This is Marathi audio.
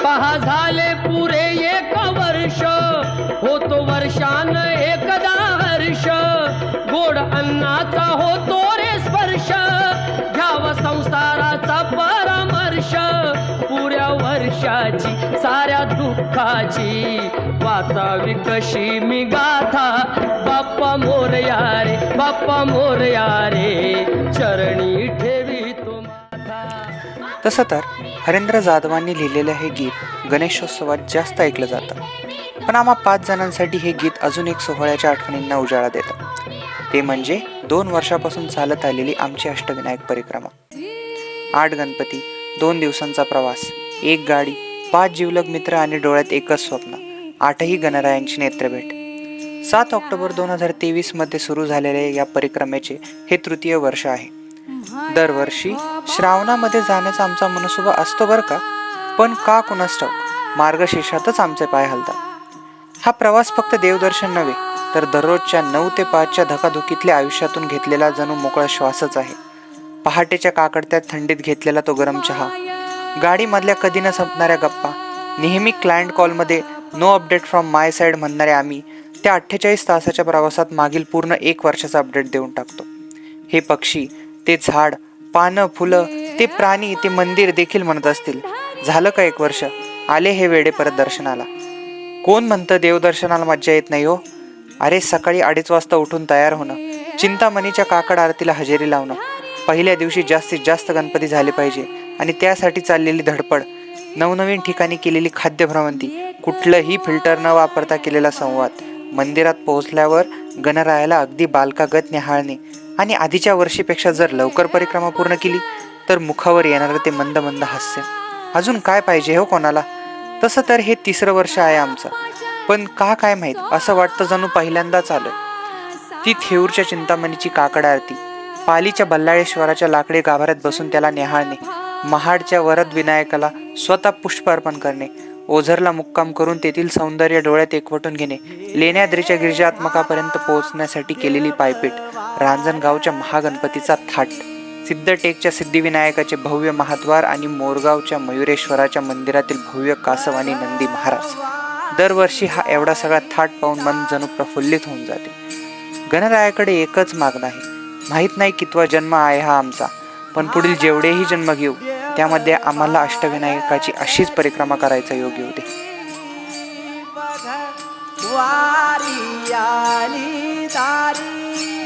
पहा झाले पुरे 1 वर्ष, होतो वर्षान एकदा हर्ष, गोड अन्नाचा होतो रे स्पर्श, घ्यावा संसाराचा परामर्श, पुऱ्या वर्षाची साऱ्या दुःखाची वाचावी कशी मी गाथा, बाप्पा मोरया रे, बाप्पा मोरया रे, चरणी ठेवी तो माथा. तसं तर हरेंद्र जाधवांनी लिहिलेलं हे गीत गणेशोत्सवात जास्त ऐकलं जातं, पण आम्हा 5 जणांसाठी हे गीत अजून एक सोहळ्याच्या आठवणींना उजाळा देतं. ते म्हणजे 2 वर्षापासून चालत आलेली आमची अष्टविनायक परिक्रमा. 8 गणपती, 2 दिवसांचा प्रवास, 1 गाडी, 5 जिवलग मित्र आणि डोळ्यात एकच स्वप्न, 8ही गणरायांची नेत्रभेट. 7 ऑक्टोबर 2023 मध्ये सुरू झालेल्या या परिक्रमेचे हे 3य वर्ष आहे. दरवर्षी श्रावणामध्ये जाण्याचा आमचा मनसुबा असतो बरं का, पण का कुणास ठाऊक मार्गशीर्षातच आमचे पाय हलतात. हा प्रवास फक्त देवदर्शन नव्हे, तर दररोजच्या 9 ते 5च्या धकाधुकीतल्या आयुष्यातून घेतलेला जणू मोकळा श्वासच आहे. पहाटेच्या काकडत्यात थंडीत घेतलेला तो गरम चहा, गाडीमधल्या कधी न संपणाऱ्या गप्पा, नेहमी क्लायंट कॉलमध्ये no update from my side म्हणणारे आम्ही त्या 48 तासाच्या प्रवासात मागील पूर्ण 1 वर्षाचा अपडेट देऊन टाकतो. हे पक्षी, ते झाड, पानं, फुलं, ते प्राणी, ते मंदिर देखील म्हणत असतील, झालं का 1 वर्ष, आले हे वेडे परत दर्शनाला. कोण म्हणतं देवदर्शनाला मज्जा येत नाही हो. अरे सकाळी 2:30 वाजता उठून तयार होणं, चिंतामणीच्या काकड आरतीला हजेरी लावणं, पहिल्या दिवशी जास्तीत जास्त गणपती झाले पाहिजे आणि त्यासाठी चाललेली धडपड, नवनवीन ठिकाणी केलेली खाद्यभ्रमंती, कुठलंही फिल्टर न वापरता केलेला संवाद, मंदिरात पोहोचल्यावर गणरायाला अगदी बालकागत न्याहाळणे आणि आधीच्या वर्षीपेक्षा जर लवकर परिक्रमा पूर्ण केली तर मुखावर येणारं ते मंद मंद हास्य. अजून काय पाहिजे हो कोणाला. तसं तर हे 3रं वर्ष आहे आमचं, पण का काय माहीत असं वाटतं जणू पहिल्यांदाच आलोय. ती थेऊरच्या चिंतामणीची काकड आरती, पालीच्या बल्लाळेश्वराच्या लाकडी गाभाऱ्यात बसून त्याला न्याहाळणे, महाडच्या वरद विनायकाला स्वतः पुष्प अर्पण करणे, ओझरला मुक्काम करून तेथील सौंदर्य डोळ्यात एकवटून घेणे, लेण्याद्रीच्या गिरिजात्मकापर्यंत पोहोचण्यासाठी केलेली पायपीट, रांजणगावच्या महागणपतीचा थाट, सिद्धटेकच्या सिद्धिविनायकाचे भव्य महाद्वार आणि मोरगावच्या मयुरेश्वराच्या मंदिरातील भव्य कासव आणि नंदी महाराज. दरवर्षी हा एवढा सगळा थाट पाहून मन जणू प्रफुल्लित होऊन जाते. गणरायाकडे एकच मागणं आहे, माहीत नाही कितवा जन्म आहे हा आमचा, पण पुढील जेवढेही जन्म घेऊ त्यामध्ये आम्हाला अष्टविनायकाची अशीच परिक्रमा करायचा योग येऊ दे. वारी आली दारी